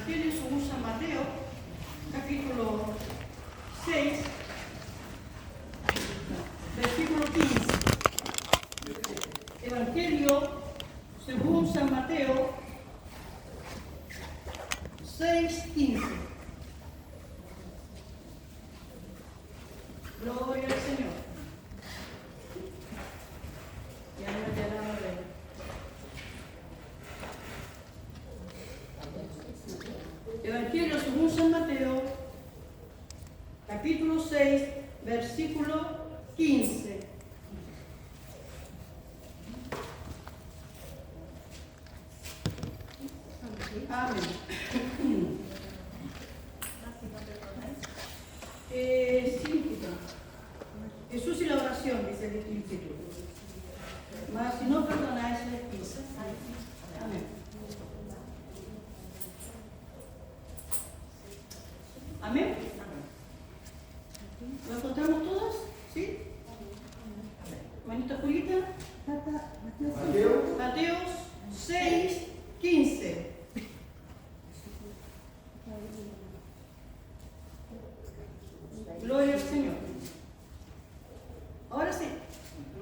Evangelio según San Mateo, capítulo 6, versículo 15. Evangelio según San Mateo 6, 15. Gloria al Señor. Y ahora te alabo, Rey. Evangelio según San Mateo, capítulo 6, versículo 15. Amén. Sí, Jesús y la oración, dice el Espíritu. Mas si no perdonáis, les pisa. Amén. Amén. ¿Lo encontramos todos? ¿Sí? Manita Julita. Mateo 6, 15. Gloria al Señor. Ahora sí.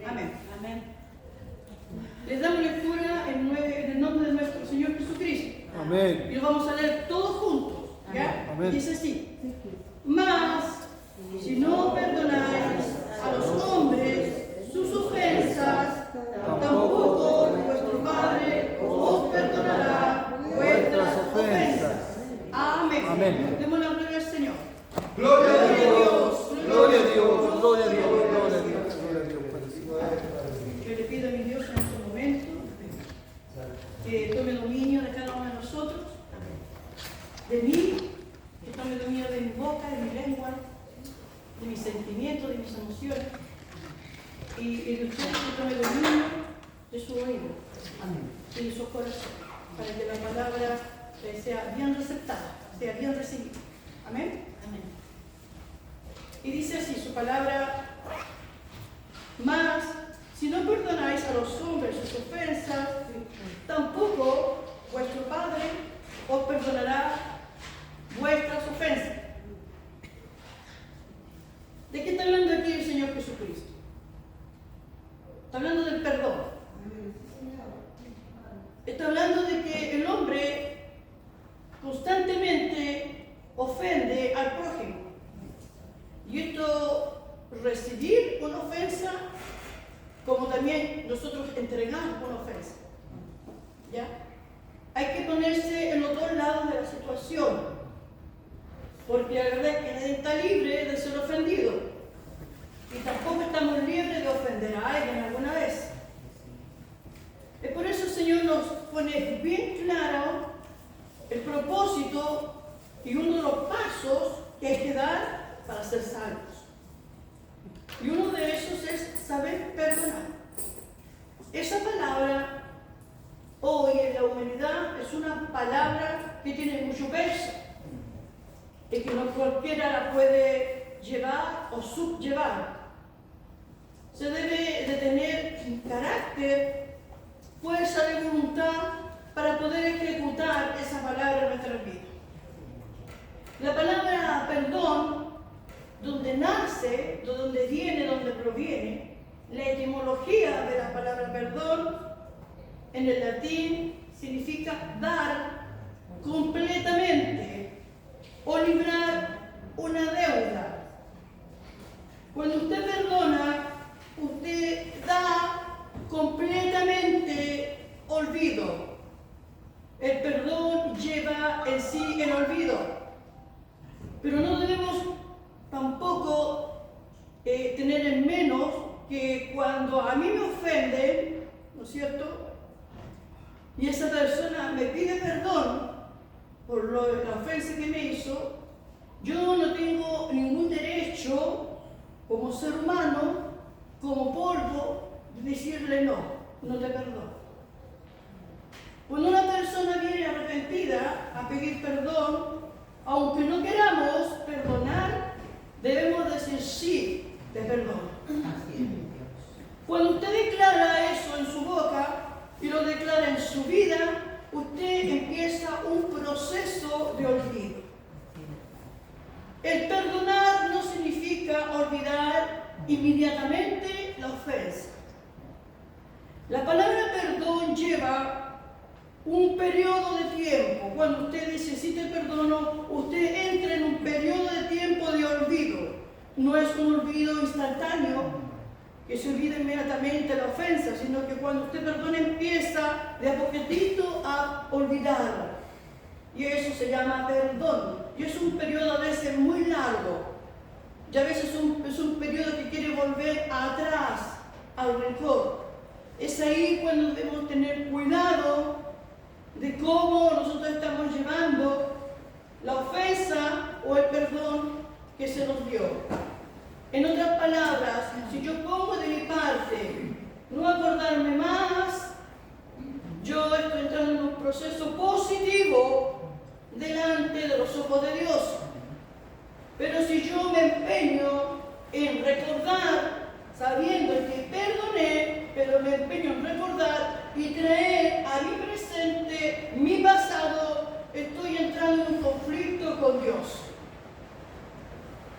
Amén. Amén. Les damos lectura en el nombre de nuestro Señor Jesucristo. Amén. Y lo vamos a leer todos juntos. ¿Ya? Amén. Dice así. Mas, si no perdonáis a los hombres sus ofensas, tampoco vuestro Padre os perdonará vuestras ofensas. Amén. Amén. Demos la gloria al Señor. Gloria a Dios, gloria a Dios, gloria a Dios, gloria a Dios, gloria a Dios. Yo le pido a mi Dios en este momento que tome dominio de cada uno de nosotros, de mí, que tome dominio de mi boca, de mi lengua, de mis sentimientos, de mis emociones, y de ustedes que tome dominio de su oído y de su corazón, para que la palabra sea bien receptada, sea bien recibida. Amén. Amén. Y dice así su palabra: mas si no perdonáis a los hombres sus ofensas, tampoco vuestro Padre os perdonará vuestras ofensas. ¿De qué está hablando aquí el Señor Jesucristo? Está hablando del perdón. Está hablando de que el hombre constantemente ofende al prójimo. Y esto, recibir una ofensa, como también nosotros entregar una ofensa. ¿Ya? Hay que ponerse en los dos lados de la situación, porque la verdad es que nadie está libre de ser ofendido, y tampoco estamos libres de ofender a alguien alguna vez. Es por eso el Señor nos pone bien claro el propósito y uno de los pasos que hay que dar para ser salvos. Y uno de esos es saber perdonar. Esa palabra hoy en la humanidad es una palabra que tiene mucho peso y que no cualquiera la puede llevar o subllevar. Se debe de tener carácter, fuerza de voluntad para poder ejecutar esa palabra en nuestra vida. La palabra perdón, donde nace, de donde viene, donde proviene, la etimología de la palabra perdón en el latín significa dar completamente o librar una deuda. Cuando usted perdona, usted da completamente olvido. El perdón lleva en sí el olvido. Pero no debemos tampoco tener en menos que cuando a mí me ofenden, ¿no es cierto?, y esa persona me pide perdón por la ofensa que me hizo, yo no tengo ningún derecho como ser humano, como polvo, de decirle no te perdono. Cuando una persona viene arrepentida a pedir perdón, aunque no queramos perdonar, debemos decir sí, te perdono. Cuando usted declara eso en su boca y lo declara en su vida, usted empieza un proceso de inmediatamente la ofensa. La palabra perdón lleva un periodo de tiempo. Cuando usted necesite perdón, usted entra en un periodo de tiempo de olvido. No es un olvido instantáneo, que se olvide inmediatamente la ofensa, sino que cuando usted perdona empieza de a poquitito a olvidar. Y eso se llama perdón. Y es un periodo a veces muy largo. Y a veces es un periodo que quiere volver atrás al rencor. Es ahí cuando debemos tener cuidado de cómo nosotros estamos llevando la ofensa o el perdón que se nos dio. En otras palabras, si yo pongo de mi parte no acordarme más, yo estoy entrando en un proceso positivo delante de los ojos de Dios. Pero si yo me empeño en recordar, sabiendo que perdoné, pero me empeño en recordar y traer a mi presente mi pasado, estoy entrando en un conflicto con Dios.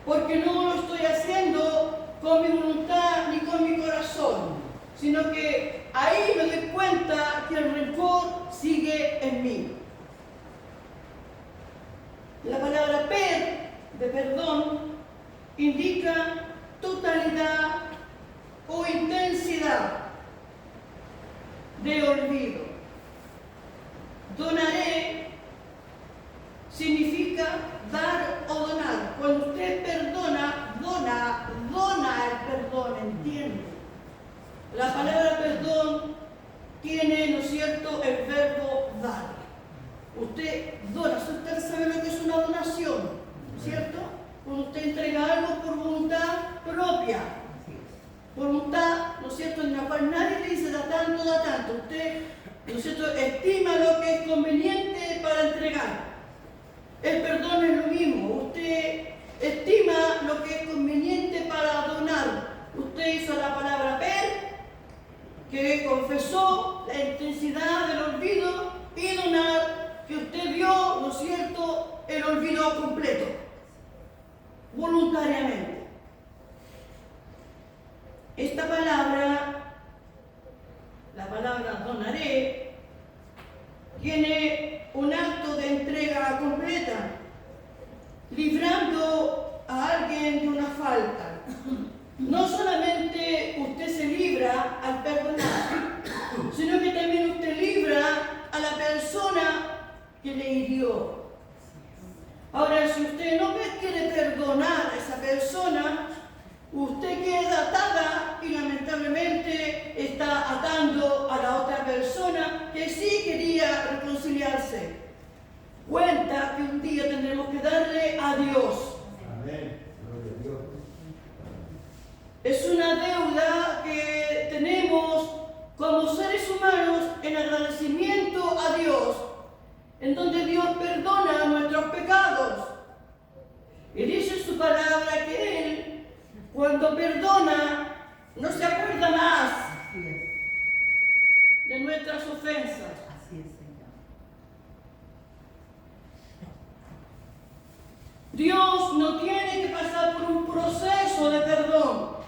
Porque no lo estoy haciendo con mi voluntad ni con mi corazón, sino que ahí me doy cuenta que el rencor sigue en mí. La palabra de perdón indica totalidad o intensidad de olvido. Donaré significa dar o donar. Cuando usted perdona, dona el perdón, ¿entiende? La palabra perdón tiene, ¿no es cierto?, el verbo dar. Usted dona, usted sabe lo que es una donación, ¿cierto? Cuando usted entrega algo por voluntad propia, voluntad, ¿no es cierto?, en la cual nadie le dice da tanto. Usted, ¿no es cierto?, estima lo que es conveniente para entregar. El perdón es lo mismo. Usted estima lo que es conveniente para donar. Usted hizo la palabra que confesó la intensidad del olvido, y donar, que usted vio, ¿no es cierto?, el olvido completo, voluntariamente. Esta palabra, la palabra donaré, tiene un acto de entrega completa, librando a alguien de una falta. No solamente usted se libra al perdonar, sino que también usted libra a la persona que le hirió. Ahora, si usted no quiere perdonar a esa persona, usted queda atada y lamentablemente está atando a la otra persona que sí quería reconciliarse. Cuenta que un día tendremos que darle a Dios. Amén. Gloria a Dios. Es una deuda que tenemos como seres humanos en agradecimiento a Dios, en donde Dios perdona nuestros pecados. Y dice su palabra que Él, cuando perdona, no se acuerda más de nuestras ofensas. Así es, Señor. Dios no tiene que pasar por un proceso de perdón.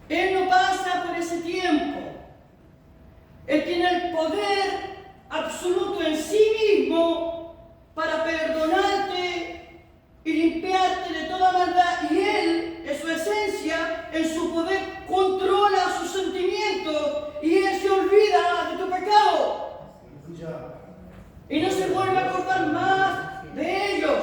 Él no pasa por ese tiempo. Él tiene el poder absoluto en sí mismo para perdonarte y limpiarte de toda maldad. Y Él, en su esencia, en su poder, controla sus sentimientos y Él se olvida de tu pecado. Y no se vuelve a acordar más de ellos.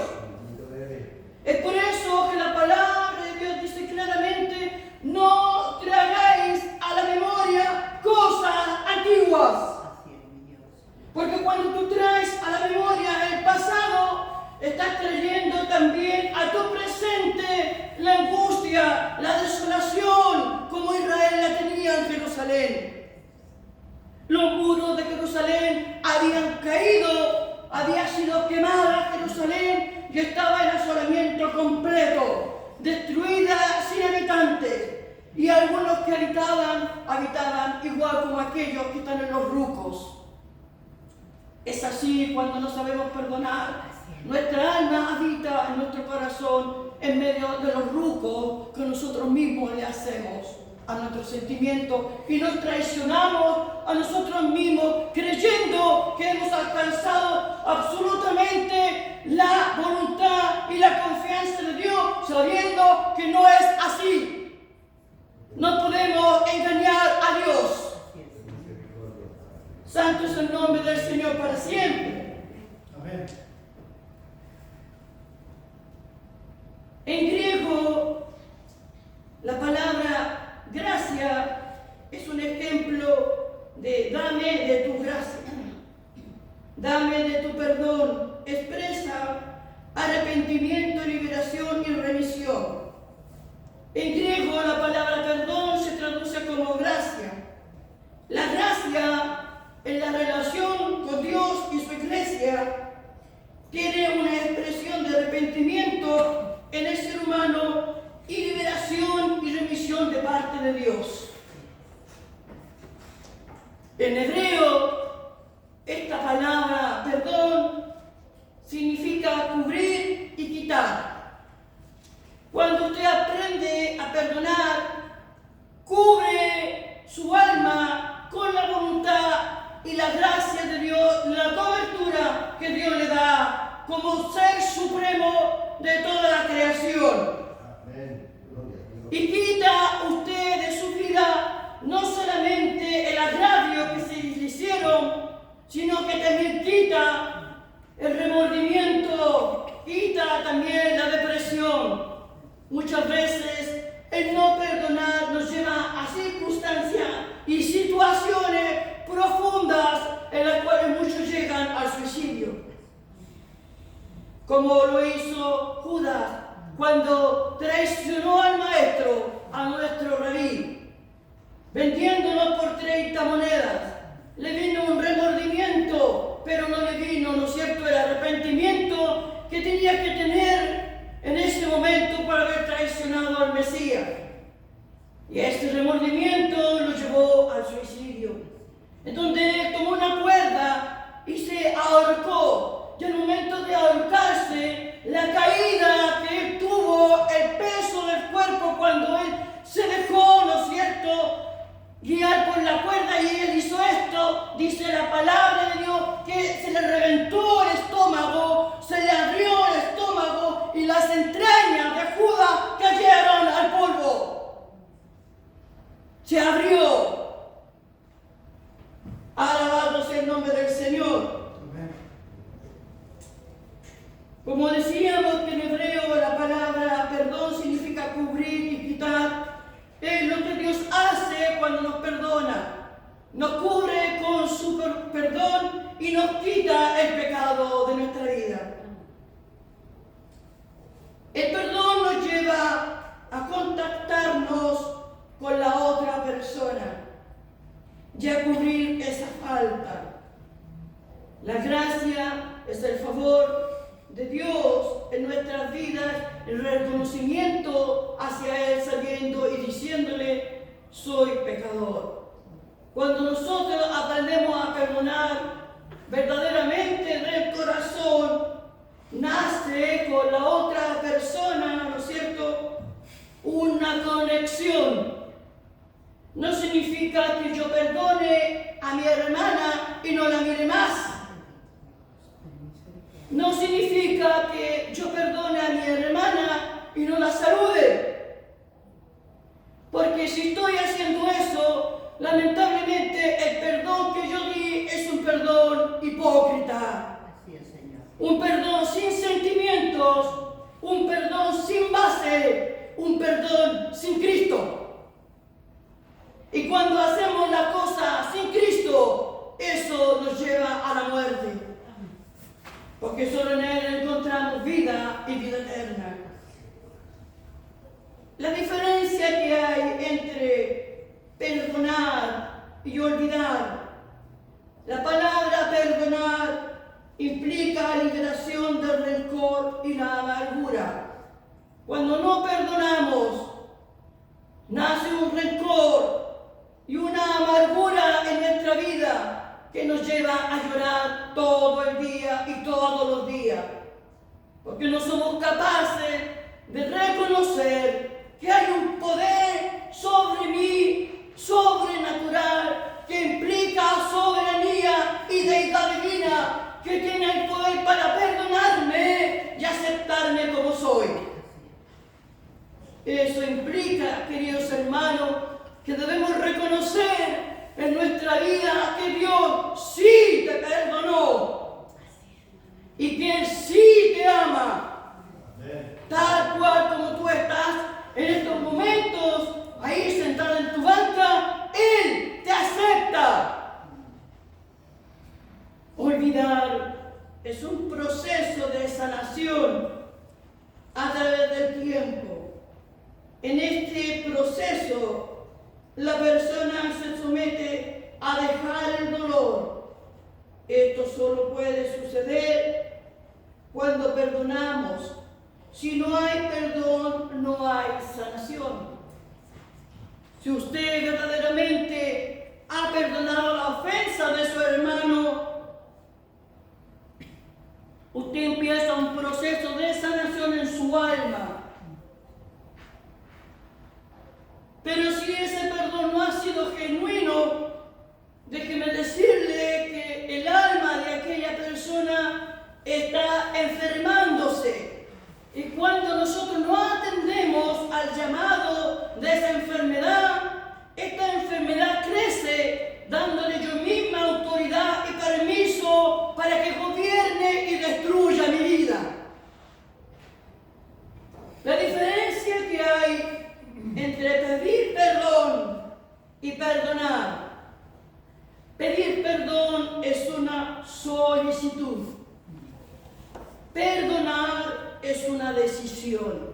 Es por eso que la palabra de Dios dice claramente: no traigáis a la memoria cosas antiguas. Porque cuando tú traes a la memoria el pasado, estás trayendo también a tu presente la angustia, la desolación, como Israel la tenía en Jerusalén. Los muros de Jerusalén habían caído, había sido quemada Jerusalén y estaba en asolamiento completo, destruida sin habitantes. Y algunos que habitaban igual como aquellos que están en los rucos. Es así cuando no sabemos perdonar. Nuestra alma habita en nuestro corazón en medio de los rucos que nosotros mismos le hacemos a nuestros sentimientos y nos traicionamos a nosotros mismos creyendo que hemos alcanzado absolutamente la voluntad y la confianza de Dios, sabiendo que no es así. No podemos engañar a Dios. Santo es el nombre del Señor para siempre. Amén. En griego, la palabra gracia es un ejemplo de dame de tu gracia, dame de tu perdón, expresa arrepentimiento, liberación y remisión. En griego, la palabra perdón se traduce como gracia. La gracia en la relación con Dios y su iglesia tiene una expresión de arrepentimiento en el ser humano y liberación y remisión de parte de Dios. En hebreo, esta palabra perdón significa cubrir y quitar. Cuando usted aprende a perdonar, cubre su alma con la voluntad y la gracia de Dios, la cobertura que Dios le da como ser supremo de toda la creación. Amén. Y quita usted de su vida no solamente el agravio que se le hicieron, sino que también quita el remordimiento, quita también la depresión. Muchas veces el no perdonar nos lleva a circunstancias y situaciones profundas en las cuales muchos llegan al suicidio. Como lo hizo Judas cuando traicionó al maestro, a nuestro rabí, vendiéndolo por 30 monedas. Le vino un remordimiento, pero no le vino, ¿no es cierto?, el arrepentimiento que tenía que tener en ese momento por haber traicionado al Mesías. Y este remordimiento lo llevó al suicidio, en donde tomó una cuerda y se ahorcó. Y al momento de ahorcarse, la caída que él tuvo, el peso del cuerpo cuando él se dejó, ¿no es cierto?, guiar por la cuerda, y él hizo esto, dice la palabra de Dios, que se le reventó el estómago, se le abrió el estómago y las entrañas de Judas cayeron al polvo. Se abrió. Alabado sea el nombre del Señor. Como decíamos que en hebreo la palabra perdón significa cubrir y quitar, es lo que Dios hace cuando nos perdona. Nos cubre con su perdón y nos quita el pecado de nuestra vida. El perdón nos lleva a contactarnos con la otra persona y a cubrir esa falta. La gracia es el favor de Dios en nuestras vidas, el reconocimiento hacia Él, sabiendo y diciéndole, soy pecador. Cuando nosotros aprendemos a perdonar verdaderamente del corazón, nace con la otra persona, ¿no es cierto?, una conexión. No significa que yo perdone a mi hermana y no la mire más. No significa que yo perdone a mi hermana y no la salude. Porque si estoy haciendo eso, lamentablemente el perdón que yo di es un perdón hipócrita. Un perdón sin sentimientos, un perdón sin base, un perdón sin Cristo. Y cuando hacemos la cosa sin Cristo, eso nos lleva a la muerte. Porque solo en Él encontramos vida y vida eterna. La diferencia que hay entre perdonar y olvidar. La palabra perdonar implica liberación del rencor y la amargura. Cuando no perdonamos, nace un rencor y una amargura en nuestra vida que nos lleva a llorar todo el día y todos los días. porque no somos capaces de reconocer que hay un poder sobre mí, sobrenatural, que implica soberanía y deidad divina, que tiene el poder para perdonarme y aceptarme como soy. Eso implica, queridos hermanos, que debemos reconocer en nuestra vida que Dios sí te perdonó y que Él sí te ama, tal cual como tú estás en estos momentos, ahí sentado en tu banca, Él te acepta. Olvidar es un proceso de sanación a través del tiempo. En este proceso, la persona se somete a dejar el dolor. Esto solo puede suceder cuando perdonamos. Si no hay perdón, no hay sanación. Si usted verdaderamente ha perdonado la ofensa de su hermano, usted empieza un proceso de sanación en su alma. Pero si ese perdón no ha sido genuino, déjeme decirle que el alma de aquella persona está enfermándose. Y cuando nosotros no atendemos al llamado de esa enfermedad, esta enfermedad crece dándole yo misma autoridad y permiso para que gobierne y destruya mi vida. La diferencia que hay entre pedir perdón y perdonar. Pedir perdón es una solicitud. Perdonar es una decisión.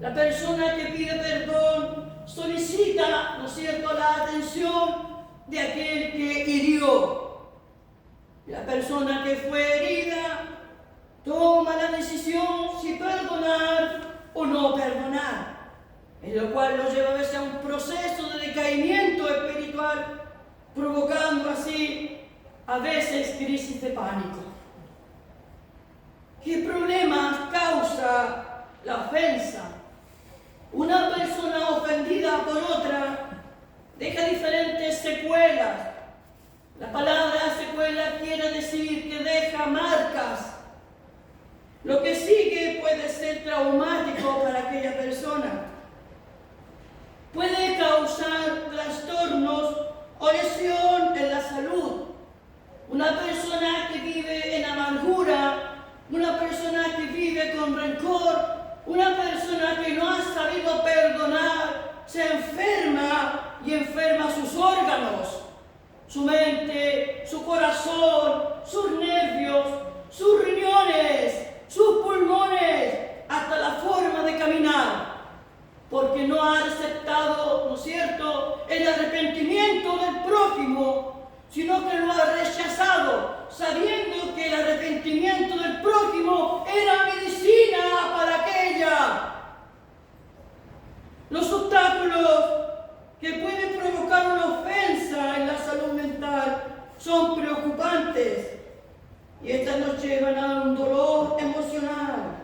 La persona que pide perdón solicita, ¿no es cierto?, la atención de aquel que hirió. La persona que fue herida toma la decisión si perdonar o no perdonar, en lo cual lo lleva a veces a un proceso de decaimiento espiritual, provocando así a veces crisis de pánico. ¿Qué problemas causa la ofensa? Una persona ofendida por otra deja diferentes secuelas. La palabra secuela quiere decir que deja marcas. Lo que sigue puede ser traumático para aquella persona. Puede causar trastornos o lesión en la salud. Una persona que vive en amargura, una persona que vive con rencor, una persona que no ha sabido perdonar, se enferma y enferma sus órganos, su mente, su corazón, sus nervios, sus riñones, sus pulmones, hasta la forma de caminar, porque no ha aceptado, ¿no es cierto?, el arrepentimiento del prójimo, sino que lo ha rechazado, sabiendo que el arrepentimiento del prójimo era medicina para aquella. Los obstáculos que pueden provocar una ofensa en la salud mental son preocupantes y estas nos llevan a un dolor emocional.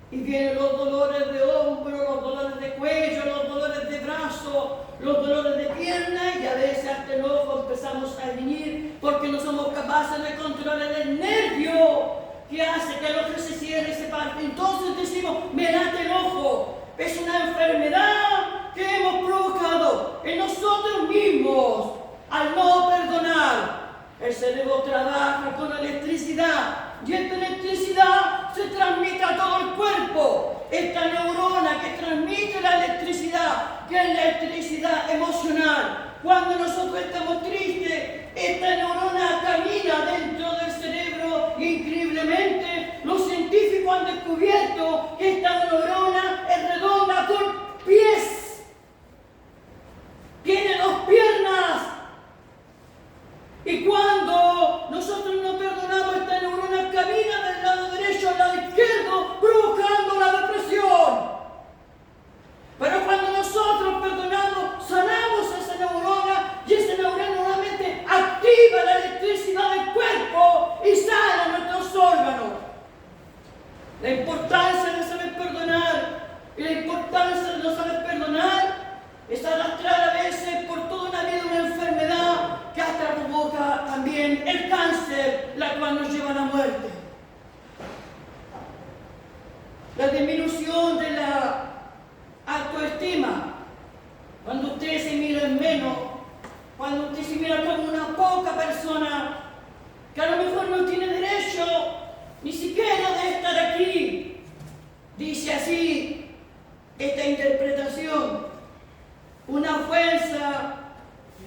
Y vienen los dolores de hombro, los dolores de cuello, los dolores de brazo, los dolores de pierna, y a veces hasta el ojo empezamos a venir porque no somos capaces de controlar el nervio que hace que el ojo se cierre y se parte. Entonces decimos, me late el ojo. Es una enfermedad que hemos provocado en nosotros mismos al no perdonar. El cerebro trabaja con electricidad y esta electricidad se transmite a todo el cuerpo. Esta neurona que transmite la electricidad, que es la electricidad emocional. Cuando nosotros estamos tristes, esta neurona camina dentro del cerebro. Increíblemente, los científicos han descubierto que esta neurona es redonda con pies. Tiene 2 piernas. Y cuando nosotros no perdonamos, esta neurona camina del lado derecho al lado izquierdo, provocando la depresión. Pero cuando nosotros perdonamos, sanamos esa neurona y esa neurona nuevamente activa la electricidad del cuerpo y sana nuestros órganos. muerte. La disminución de la autoestima, cuando usted se mira en menos, cuando usted se mira como una poca persona, que a lo mejor no tiene derecho ni siquiera de estar aquí. Dice así esta interpretación: una ofensa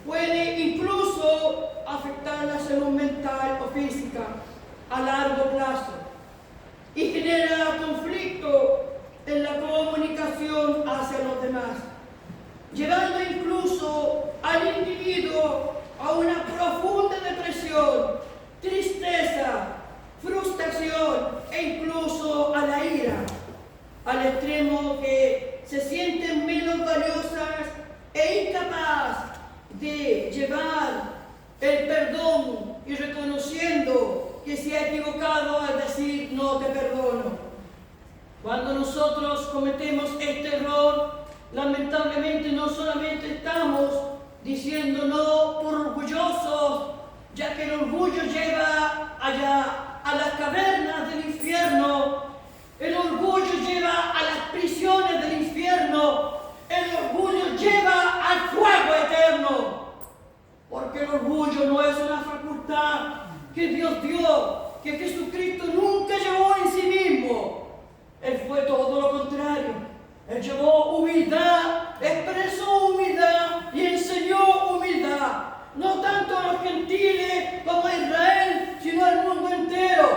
puede incluso afectar la salud mental o física a largo plazo y genera conflicto en la comunicación hacia los demás, llevando incluso al individuo a una profunda depresión, tristeza, frustración e incluso a la ira, al extremo que se sienten menos valiosas e incapaz de llevar el perdón y reconociendo que se ha equivocado al decir no te perdono. Cuando nosotros cometemos este error, lamentablemente no solamente estamos diciendo no por orgullosos, ya que el orgullo lleva allá a las cavernas del infierno, el orgullo lleva a las prisiones del infierno, el orgullo lleva al fuego eterno, porque el orgullo no es una facultad que Dios dio, que Jesucristo nunca llevó en sí mismo. Él fue todo lo contrario. Él llevó humildad, expresó humildad y enseñó humildad, no tanto a los gentiles como a Israel, sino al mundo entero.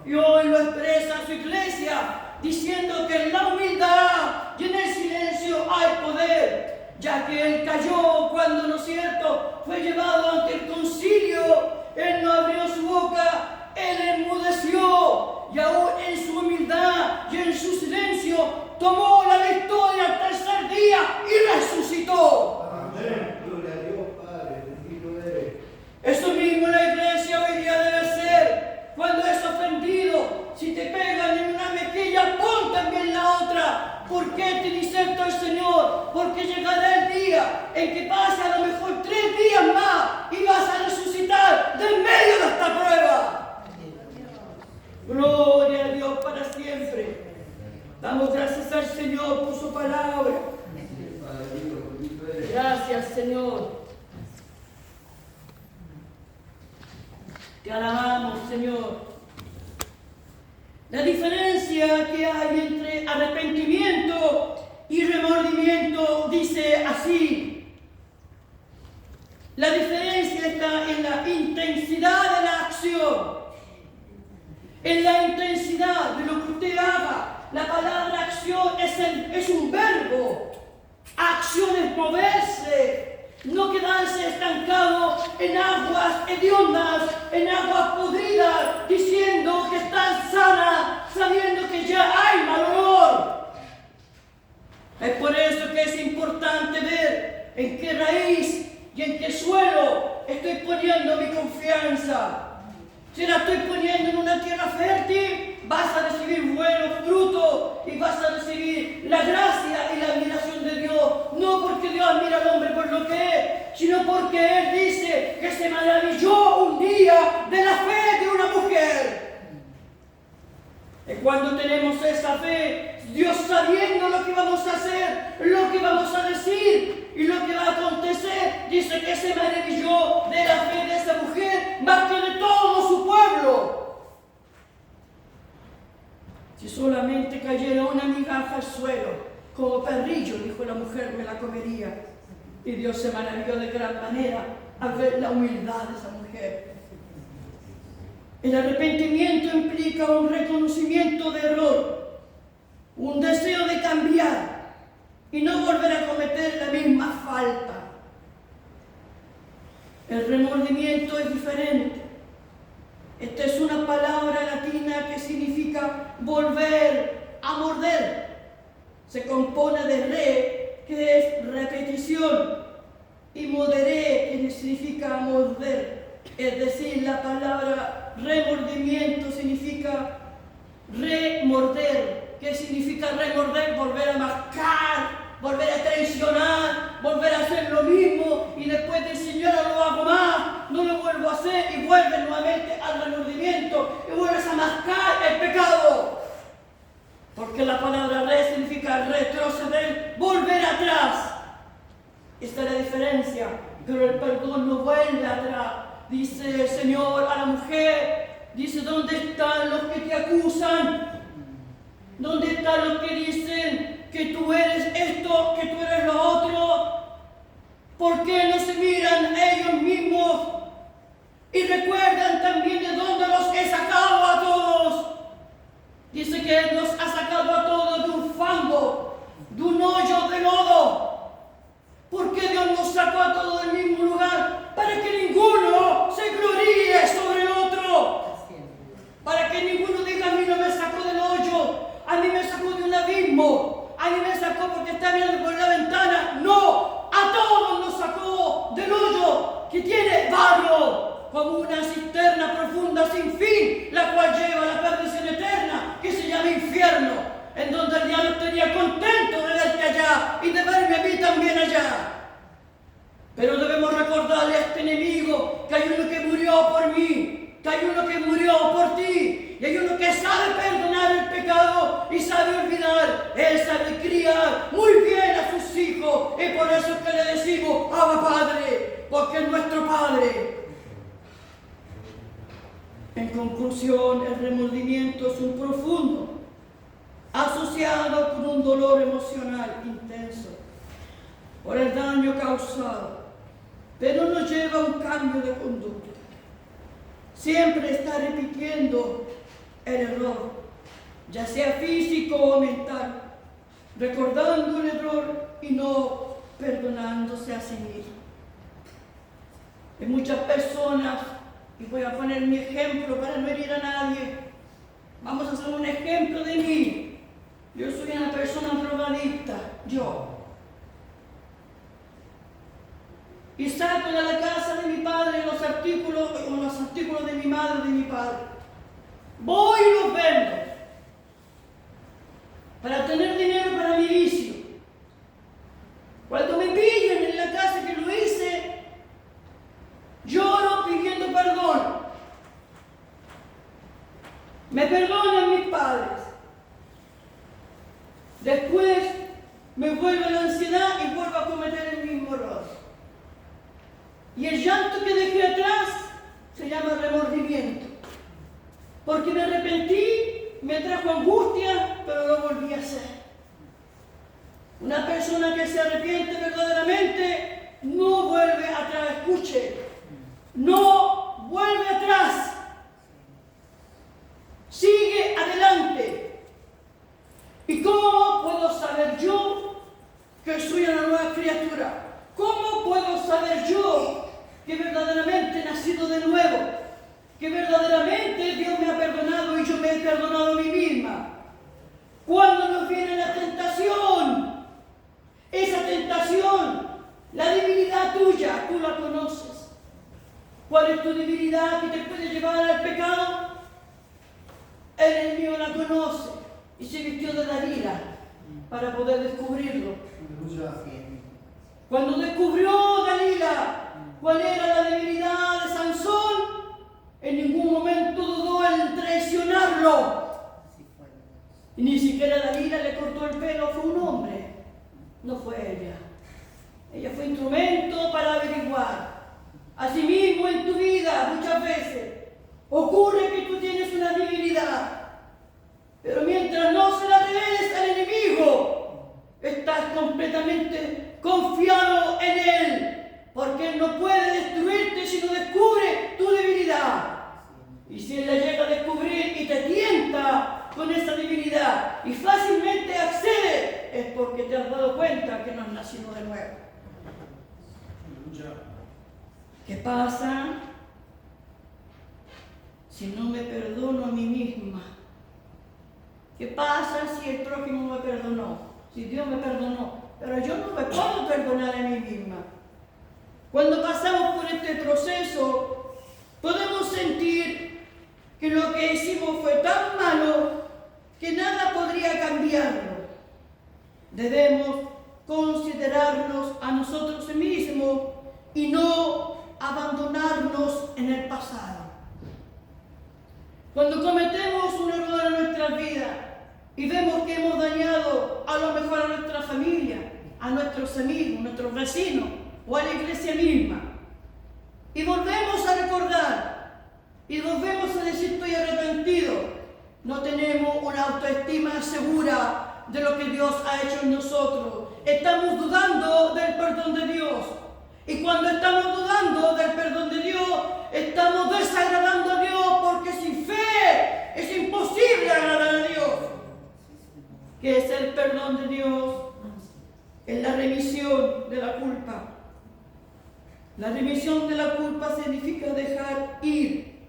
Y hoy lo expresa a su iglesia, diciendo que en la humildad y en el silencio hay poder, ya que Él cayó cuando, ¿no es cierto?, fue llevado ante el concilio. Él no abrió su boca, Él enmudeció, y aún en su humildad y en su silencio tomó la victoria al tercer día y resucitó. Amén. Gloria a Dios, Padre, bendito eres. Eso mismo la iglesia hoy día debe ser. Cuando es ofendido, si te pegan en una mejilla, pon también la otra. ¿Por qué te dice esto el Señor? Porque llegará el día en que pase a lo mejor 3 días más y vas a resucitar de en medio de esta prueba. Gloria a Dios para siempre. Damos gracias al Señor por su palabra. Gracias, Señor. Te alabamos, Señor. La diferencia que hay entre arrepentimiento y remordimiento dice así: la diferencia está en la intensidad de la acción, en la intensidad de lo que usted haga. La palabra acción es un verbo. Acción es moverse, no quedarse estancado en aguas hediondas, en aguas podridas, diciendo que estás sana, sabiendo que ya hay mal olor. Es por eso que es importante ver en qué raíz y en qué suelo estoy poniendo mi confianza. Si la estoy poniendo en una tierra fértil, vas a recibir buenos frutos y vas a recibir la gracia y la admiración de Dios. No porque Dios admira al hombre por lo que es, sino porque Él dice que se maravilló un día de la fe de una mujer. Y cuando tenemos esa fe, Dios sabiendo lo que vamos a hacer, lo que vamos a decir y lo que va a acontecer, dice que se maravilló de la fe de esa mujer más que de todo su pueblo. Si solamente cayera una migaja al suelo, como perrillo, dijo la mujer, me la comería. Y Dios se maravilló de gran manera al ver la humildad de esa mujer. El arrepentimiento implica un reconocimiento de error, un deseo de cambiar y no volver a cometer la misma falta. El remordimiento es diferente. Esta es una palabra latina que significa volver a morder. Se compone de re, que es repetición, y moderé, que significa morder. Es decir, la palabra remordimiento significa remorder. ¿Qué significa remorder? Volver a mascar, volver a traicionar, volver a hacer lo mismo y después decir, yo no lo hago más, no lo vuelvo a hacer y vuelves nuevamente al remordimiento y vuelves a pero el perdón no vuelve atrás. Dice el Señor a la mujer, dice, ¿dónde están los que te acusan? ¿Dónde están los que dicen que tú eres esto, que tú eres lo otro? ¿Por qué no se miran ellos mismos y recuerdan también de dónde los he sacado a todos? Dice que Él nos ha sacado a todos de un fango, de un hoyo de lodo. ¿Por qué Dios nos sacó a todos del mismo lugar? Para que ninguno se gloríe sobre el otro. Para que ninguno diga, a mí no me sacó del hoyo, a mí me sacó de un abismo, a mí me sacó porque está mirando por la ventana. No, a todos nos sacó del hoyo que tiene barro, como una cisterna profunda sin fin, la cual lleva a la perdición eterna, que se llama infierno, en donde el diablo estaría contento de verte allá y de verme a mí también allá. Pero debemos recordarle a este enemigo que hay uno que murió por mí, que hay uno que murió por ti, y hay uno que sabe perdonar el pecado y sabe olvidar. Él sabe criar muy bien a sus hijos, y por eso es que le decimos, Abba Padre, porque es nuestro Padre. En conclusión, el remordimiento es un profundo, asociado con un dolor emocional intenso por el daño causado, pero no lleva a un cambio de conducta. Siempre está repitiendo el error, ya sea físico o mental, recordando el error y no perdonándose a sí mismo. Hay muchas personas, y voy a poner mi ejemplo para no herir a nadie. Vamos a hacer un ejemplo de mí. Yo soy una persona drogadicta, yo. Y saco de la casa de mi padre los artículos de mi madre y de mi padre. Voy y los vendo para tener dinero para mi vicio. Cuando me pillan en la casa que lo hice, lloro pidiendo perdón. Me perdonan mis padres. Después me vuelve la ansiedad y vuelvo a cometer el mismo error. Y el llanto que dejé atrás se llama remordimiento. Porque me arrepentí, me trajo angustia, pero lo volví a hacer. Una persona que se arrepiente verdaderamente no vuelve atrás. Escuche, no vuelve atrás. Sigue adelante. ¿Y cómo puedo saber yo que soy una nueva criatura? ¿Cómo puedo saber yo que verdaderamente he nacido de nuevo? Que verdaderamente Dios me ha perdonado y yo me he perdonado a mí misma. Cuando nos viene la tentación, esa tentación, la debilidad tuya, tú la conoces. ¿Cuál es tu debilidad que te puede llevar al pecado? El enemigo la conoce y se vistió de Dalila para poder descubrirlo. Cuando descubrió Dalila cuál era la debilidad de Sansón, en ningún momento dudó en traicionarlo. Y ni siquiera Dalila le cortó el pelo, fue un hombre, no fue ella. Ella fue instrumento para averiguar. Asimismo en tu vida muchas veces ocurre que tú tienes una debilidad, pero mientras no se la reveles al enemigo, estás completamente confiado en él. Porque Él no puede destruirte si no descubre tu debilidad. Y si Él la llega a descubrir y te tienta con esa debilidad y fácilmente accede, es porque te has dado cuenta que no has nacido de nuevo. ¿Qué pasa si no me perdono a mí misma? ¿Qué pasa si el prójimo me perdonó? Si Dios me perdonó, pero yo no me puedo perdonar a mí misma. Cuando pasamos por este proceso, podemos sentir que lo que hicimos fue tan malo que nada podría cambiarlo. Debemos considerarnos a nosotros mismos y no abandonarnos en el pasado. Cuando cometemos un error en nuestra vida y vemos que hemos dañado a lo mejor a nuestra familia, a nuestros amigos, a nuestros vecinos, o a la iglesia misma. Y volvemos a recordar, y volvemos a decir estoy arrepentido. No tenemos una autoestima segura de lo que Dios ha hecho en nosotros. Estamos dudando del perdón de Dios. Y cuando estamos dudando del perdón de Dios, estamos desagradando a Dios, porque sin fe es imposible agradar a Dios. ¿Qué es el perdón de Dios? Es la remisión de la culpa. La remisión de la culpa significa dejar ir.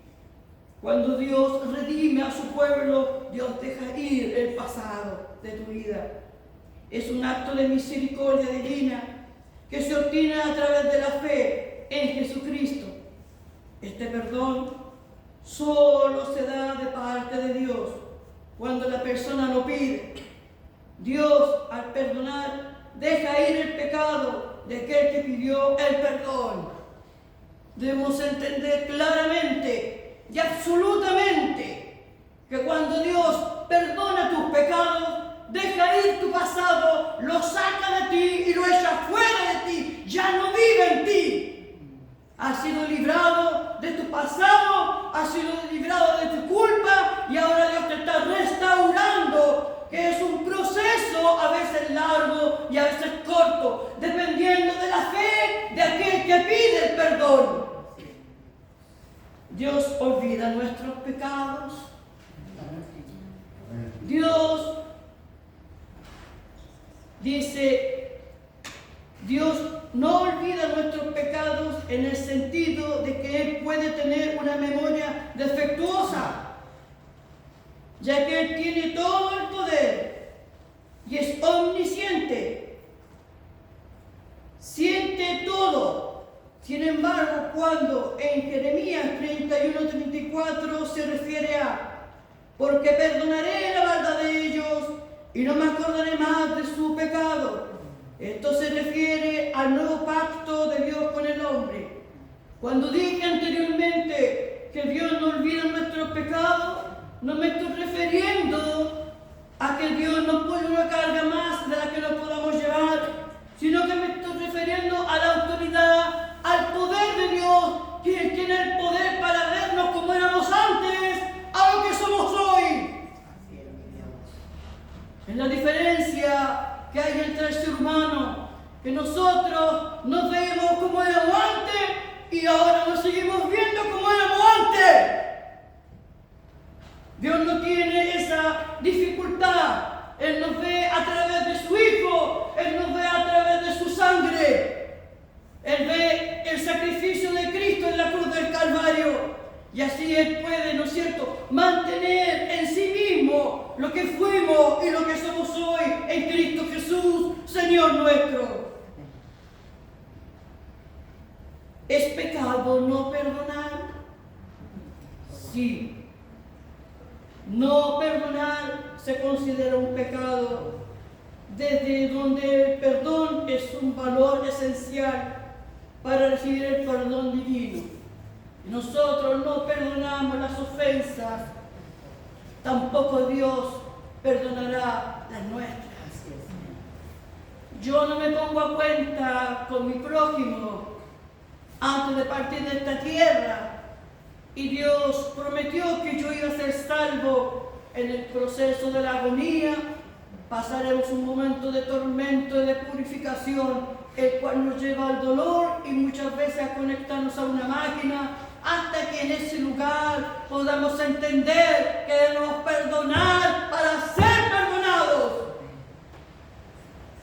Cuando Dios redime a su pueblo, Dios deja ir el pasado de tu vida. Es un acto de misericordia divina que se obtiene a través de la fe en Jesucristo. Este perdón solo se da de parte de Dios cuando la persona lo pide. Dios, al perdonar, deja ir el pecado de aquel que pidió el perdón. Debemos entender claramente y absolutamente que cuando Dios perdona tus pecados, deja ir tu pasado, lo saca de ti y lo echa fuera de ti, ya no vive en ti. Has sido librado de tu pasado, has sido librado de tu culpa y ahora Dios te está restaurando, que es un proceso a veces largo y a veces corto, dependiendo de la fe de aquel que pide el perdón. Dios olvida nuestros pecados. Dios dice, Dios no olvida nuestros pecados en el sentido de que Él puede tener una memoria defectuosa, ya que Él tiene todo el poder y es omnisciente, siente todo. Sin embargo, cuando en Jeremías 31:34 se refiere a porque perdonaré la maldad de ellos y no me acordaré más de su pecado. Esto se refiere al nuevo pacto de Dios con el hombre. Cuando dije anteriormente que Dios no olvida nuestros pecados, no me estoy refiriendo a que Dios nos pone una carga más de la que no podamos llevar, sino que me estoy refiriendo a la autoridad, al poder de Dios, quien tiene el poder para vernos como éramos antes, a lo que somos hoy. Es la diferencia que hay entre el ser humano, que nosotros nos veíamos como éramos antes y ahora nos seguimos viendo como éramos antes. Dios no tiene esa dificultad. Él nos ve a través de su Hijo, Él nos ve a través de su sangre. Él ve el sacrificio de Cristo en la cruz del Calvario. Y así Él puede, ¿no es cierto?, mantener en sí mismo lo que fuimos y lo que somos hoy en Cristo Jesús, Señor nuestro. ¿Es pecado no perdonar? Sí. No perdonar se considera un pecado, desde donde el perdón es un valor esencial para recibir el perdón divino. Nosotros no perdonamos las ofensas, tampoco Dios perdonará las nuestras. Yo no me pongo a cuenta con mi prójimo antes de partir de esta tierra, y Dios prometió que yo iba a ser salvo en el proceso de la agonía. Pasaremos un momento de tormento y de purificación, el cual nos lleva al dolor y muchas veces a conectarnos a una máquina, hasta que en ese lugar podamos entender que debemos perdonar para ser perdonados.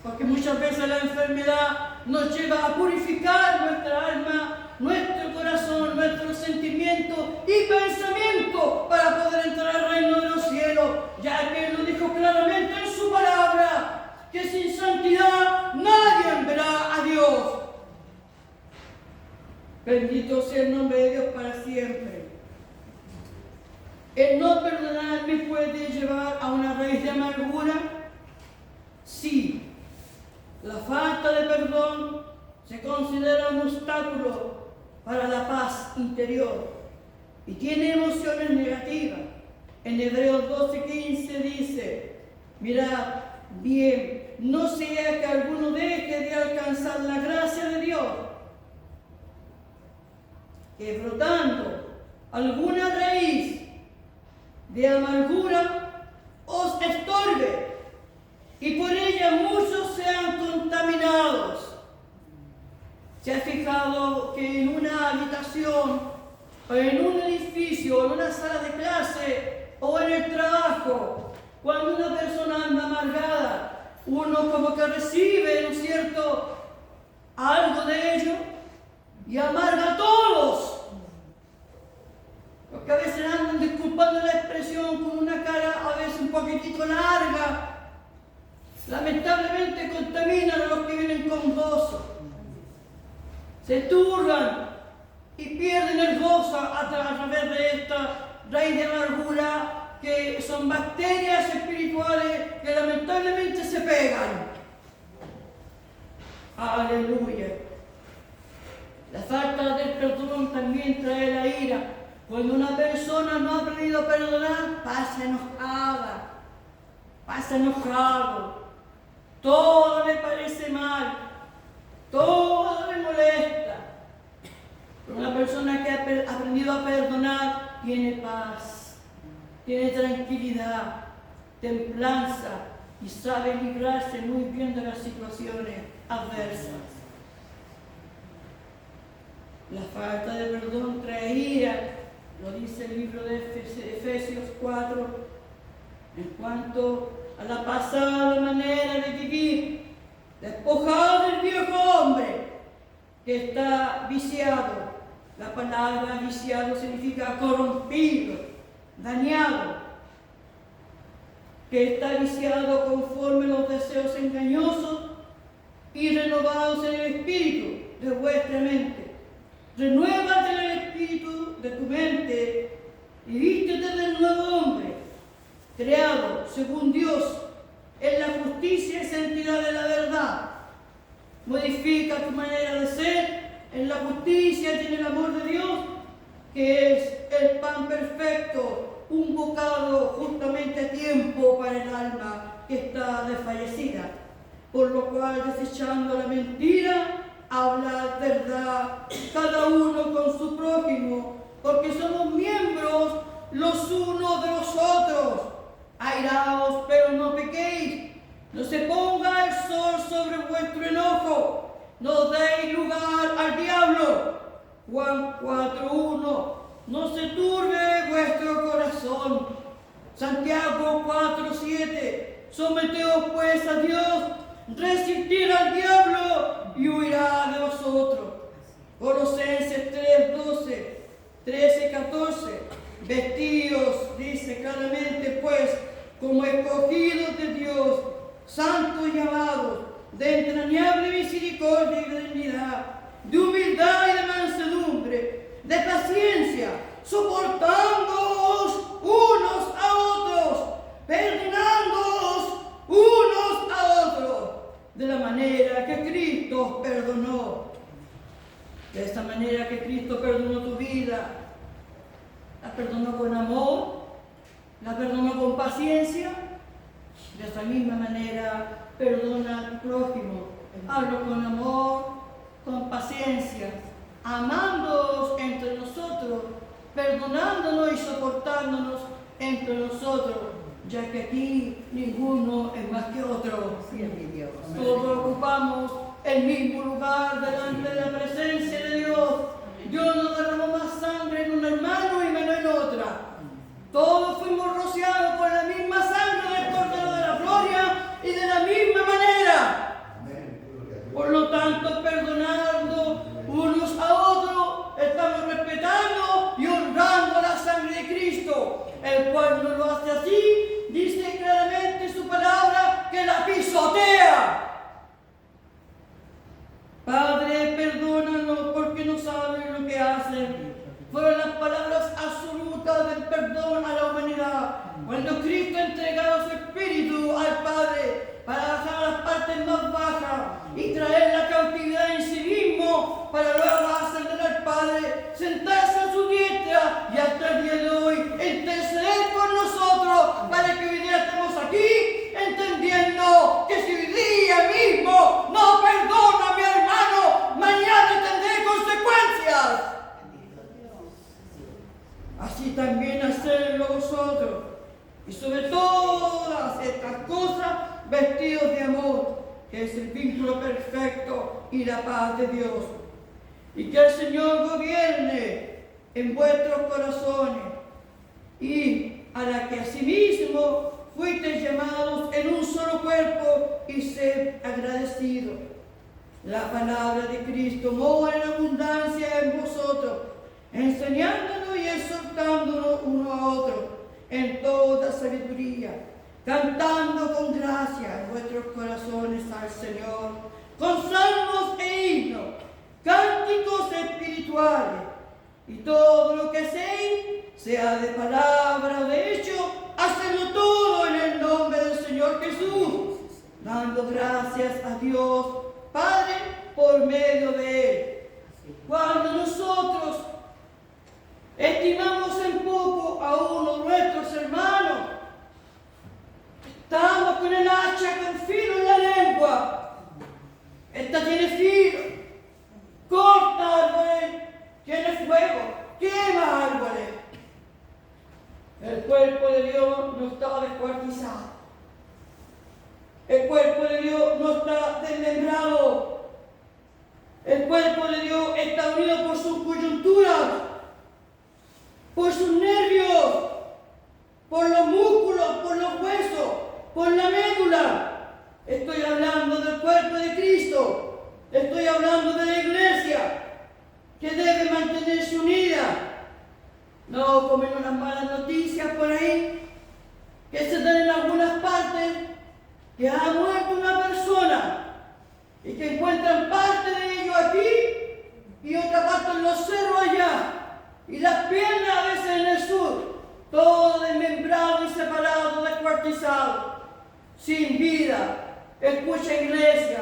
Porque muchas veces la enfermedad nos lleva a purificar nuestra alma, nuestro corazón, nuestros sentimientos y pensamientos para poder entrar al reino de los cielos, ya que Él nos dijo claramente en su palabra que sin santidad nadie verá a Dios. Bendito sea el nombre de Dios para siempre. El no perdonar me puede llevar a una raíz de amargura. Sí, la falta de perdón se considera un obstáculo para la paz interior y tiene emociones negativas. En Hebreos 12:15 dice: mirad bien, no sea que alguno deje de alcanzar la gracia de Dios, que brotando alguna raíz de amargura os estorbe y por ella muchos sean contaminados. ¿Se ha fijado que en una habitación o en un edificio, en una sala de clase o en el trabajo, cuando una persona anda amargada, uno como que recibe, ¿no es cierto?, algo de ello y amarga a todos? Porque a veces andan, disculpando la expresión, con una cara a veces un poquitito larga. Lamentablemente contaminan a los que vienen con gozo. Se turban y pierden el gozo a través de esta raíz de amargura, que son bacterias espirituales que lamentablemente se pegan. Aleluya. La falta de perdón también trae la ira. Cuando una persona no ha aprendido a perdonar, pasa enojada, pasa enojado. Todo le parece mal, todo le molesta. Pero una persona que ha aprendido a perdonar tiene paz, tiene tranquilidad, templanza y sabe librarse muy bien de las situaciones adversas. La falta de perdón trae ira, lo dice el libro de Efesios 4, en cuanto a la pasada manera de vivir, despojado del viejo hombre que está viciado. La palabra viciado significa corrompido, dañado, que está viciado conforme a los deseos engañosos y renovados en el espíritu de vuestra mente. Renuévate en el espíritu de tu mente y vístete del nuevo hombre, creado según Dios en la justicia y santidad de la verdad. Modifica tu manera de ser en la justicia y en el amor de Dios, que es el pan perfecto, un bocado justamente a tiempo para el alma que está desfallecida. Por lo cual, desechando la mentira, habla verdad, cada uno con su prójimo, porque somos miembros los unos de los otros. Airaos, pero no pequéis. No se ponga el sol sobre vuestro enojo. No deis lugar al diablo. Juan 4:1. No se turbe vuestro corazón. Santiago 4:7. Someteos pues a Dios, resistir al diablo y huirá de vosotros. Colosenses 3:12, 13:14. Vestíos, dice claramente, pues, como escogidos de Dios, santos y amados, de entrañable misericordia y benignidad, de humildad y de mansedumbre, de paciencia, soportándoos unos a otros, perdonándoos unos a otros, de la manera que Cristo os perdonó. De esta manera que Cristo perdonó tu vida, la perdonó con amor, la perdonó con paciencia. De esta misma manera perdona al prójimo. Hablo con amor, con paciencia, amándonos entre nosotros, perdonándonos y soportándonos entre nosotros, ya que aquí ninguno es más que otro. Todos ocupamos el mismo lugar delante de la presencia de Dios. Dios no derramó más sangre en un hermano y menos en otra. Todos fuimos rociados con la misma sangre del Cordero de la Gloria y de la misma manera. Por lo tanto, perdonando unos a otros, estamos respetando y honrando la sangre de Cristo, el cual no lo hace así. Dice claramente su palabra que la pisotea. Padre, perdónanos porque no saben lo que hacen. Fueron las palabras absolutas del perdón a la humanidad. Cuando Cristo entregaba su espíritu al Padre para bajar a las partes más bajas y traer la cautividad en sí mismo, para luego ascender al Padre, sentarse a su diestra y hasta el día de hoy interceder por nosotros para que hoy día estemos aquí, entendiendo que si hoy día mismo no perdono a mi hermano, mañana tendré consecuencias. Y sobre todas estas cosas, vestidos de amor, que es el vínculo perfecto y la paz de Dios. Y que el Señor gobierne en vuestros corazones, y a la que asimismo fuisteis llamados en un solo cuerpo, y sed agradecidos. La palabra de Cristo mora en abundancia en vosotros, enseñándonos y exhortándonos uno a otro en toda sabiduría, cantando con gracia en vuestros corazones al Señor, con salmos e himnos, cánticos espirituales, y todo lo que hacéis, sea de palabra o de hecho, hacedlo todo en el nombre del Señor Jesús, dando gracias a Dios Padre por medio de Él. Cuando nosotros estimamos en poco a uno de nuestros hermanos, estamos con el hacha con filo en la lengua. Esta tiene filo, corta árboles, tiene fuego, quema árboles. El cuerpo de Dios no está descuartizado. El cuerpo de Dios no está desmembrado. El cuerpo de Dios está unido por sus coyunturas, por sus nervios, por los músculos, por los huesos, por la médula. Estoy hablando del cuerpo de Cristo. Estoy hablando de la iglesia, que debe mantenerse unida. No como en unas malas noticias por ahí, que se dan en algunas partes, que ha muerto una persona y que encuentran parte de ello aquí y otra parte en los cerros allá, y las piernas a veces en el sur, todo desmembrado y separado, descuartizado, sin vida. Escucha, iglesia,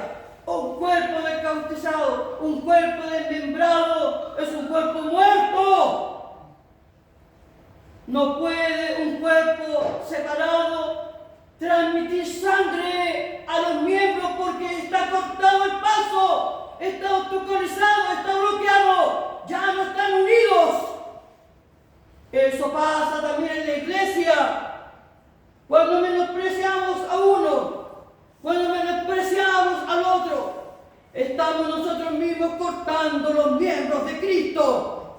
un cuerpo descuartizado, un cuerpo desmembrado es un cuerpo muerto. No puede un cuerpo separado transmitir sangre a los miembros porque está cortado el paso, está obstaculizado, está bloqueado, ya no están unidos. Eso pasa también en la iglesia. Cuando menospreciamos a uno, cuando menospreciamos al otro, estamos nosotros mismos cortando los miembros de Cristo,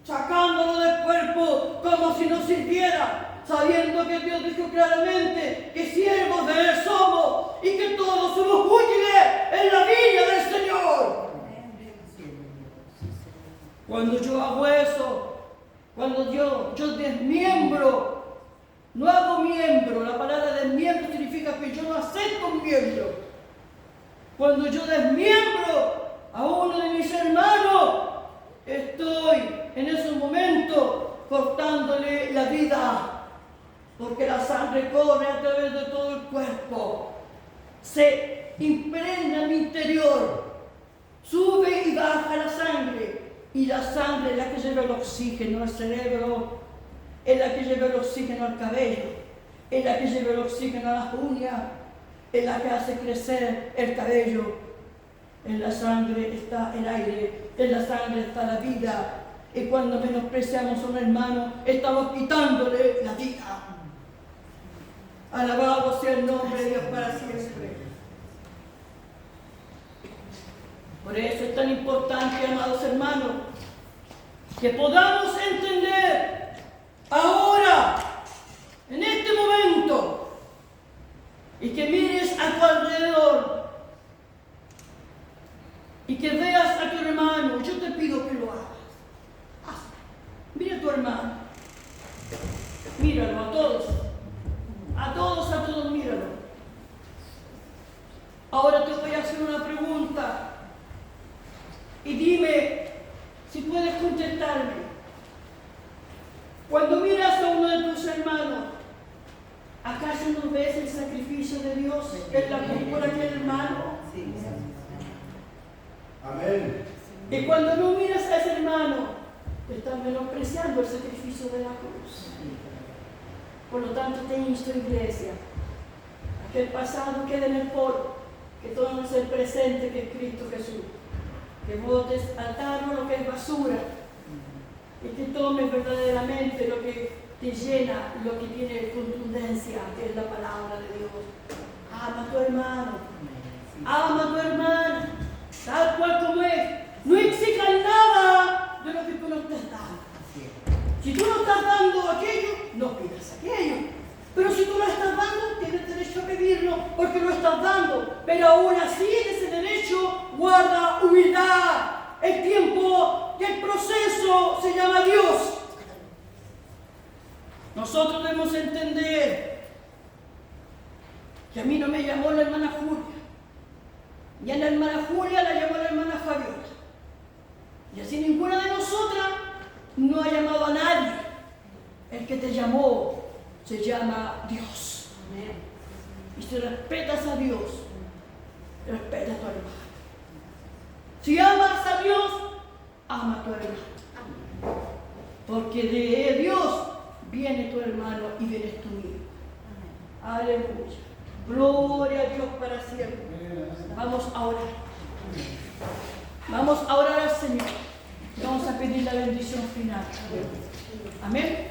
sacándolo del cuerpo como si no sirviera, sabiendo que Dios dijo claramente que siervos de Él somos y que todos somos útiles en la viña del Señor. Cuando yo hago eso, cuando yo desmiembro, no hago miembro, la palabra desmiembro significa que yo no acepto un miembro. Cuando yo desmiembro a uno de mis hermanos, estoy en esos momentos cortándole la vida. Porque la sangre corre a través de todo el cuerpo, se impregna en mi interior, sube y baja la sangre, y la sangre es la que lleva el oxígeno al cerebro, es la que lleva el oxígeno al cabello, es la que lleva el oxígeno a las uñas, es la que hace crecer el cabello. En la sangre está el aire, en la sangre está la vida, y cuando menospreciamos a un hermano, estamos quitándole la vida. Alabado sea el nombre de Dios para siempre. Por eso es tan importante, amados hermanos, que podamos entender ahora, en este momento, y que mires a tu alrededor y que veas a tu hermano. Yo te pido que lo hagas. Hazlo. Mira a tu hermano. Míralo a todos. A todos, míralo. Ahora te voy a hacer una pregunta y dime si puedes contestarme. Cuando miras a uno de tus hermanos, ¿acaso no ves el sacrificio de Dios en la cruz por aquel hermano? Amén. Y cuando no miras a ese hermano, te estás menospreciando el sacrificio de la cruz. Por lo tanto, te insto, iglesia, a que el pasado quede en el polvo, que tomes el presente que es Cristo Jesús, que botes al tarro lo que es basura y que tomes verdaderamente lo que te llena, lo que tiene contundencia. esencia, que es la palabra de Dios. Ama a tu hermano, ama a tu hermana, tal cual como es. No exijas nada de lo que tú no estás dando. Si tú no estás dando aquello, no pidas aquello. Pero si tú lo estás dando, tienes derecho a pedirlo porque lo estás dando. Pero aún así en ese derecho guarda humildad. El tiempo y el proceso se llama Dios. Nosotros debemos entender que a mí no me llamó la hermana Julia. Y a la hermana Julia la llamó la hermana Fabiola. Y así ninguna de nosotras no ha llamado a nadie. El que te llamó se llama Dios. Y si respetas a Dios, respeta a tu hermano. Si amas a Dios, ama a tu hermano. Porque de Dios viene tu hermano y vienes tú mismo. Aleluya. Gloria a Dios para siempre. Vamos a orar. Vamos a orar al Señor. Vamos a pedir la bendición final. Amén.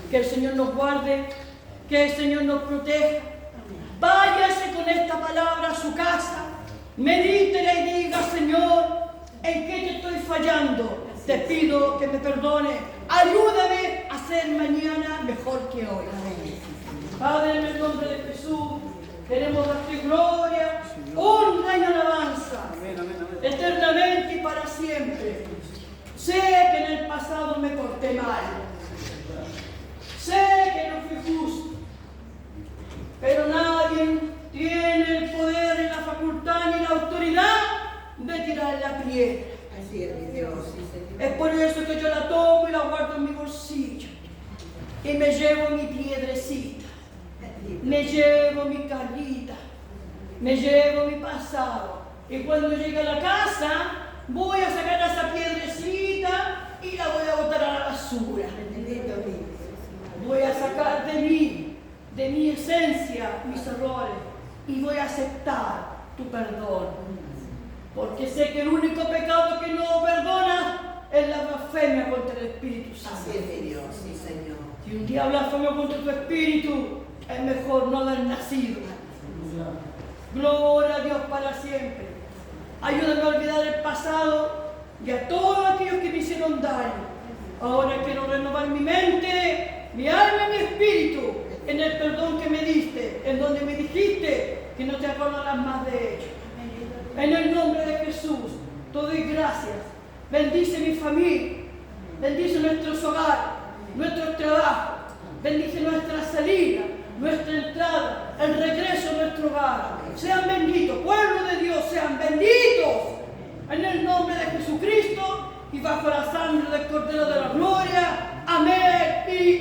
Que el Señor nos guarde, que el Señor nos proteja. Váyase con esta palabra a su casa. Medítela y diga: Señor, ¿en qué te estoy fallando? Te pido que me perdone. Ayúdame a ser mañana mejor que hoy. Padre, en el nombre de Jesús, queremos darte gloria, honra y alabanza, eternamente y para siempre. Sé que en el pasado me porté mal. Sé que no fui justo. Pero nadie tiene el poder ni la facultad ni la autoridad de tirar la piedra. Así es, mi Dios, sí, Señor. Es por eso que yo la tomo y la guardo en mi bolsillo. Y me llevo mi piedrecita. Me llevo mi carita. Me llevo mi pasado. Y cuando llegue a la casa, voy a sacar esa piedrecita y la voy a botar a la basura. Voy a sacar de mi esencia, mis errores. Y voy a aceptar tu perdón. Porque sé que el único pecado que no perdona es la blasfemia contra el Espíritu Santo. Así es, mi Dios, sí, Señor. Si un día blasfemo contra tu Espíritu, es mejor no haber nacido. Gloria a Dios para siempre. Ayúdame a olvidar el pasado y a todos aquellos que me hicieron daño. Ahora quiero renovar mi mente, mi alma y mi espíritu en el perdón que me diste, en donde me dijiste que no te acordarás más de ello. En el nombre de Jesús, te doy gracias. Bendice mi familia, bendice nuestros hogares, nuestros trabajos, bendice nuestra salida, nuestra entrada, el regreso a nuestro hogar. Sean benditos, pueblo de Dios, sean benditos. En el nombre de Jesucristo y bajo la sangre del Cordero de la Gloria. Amén y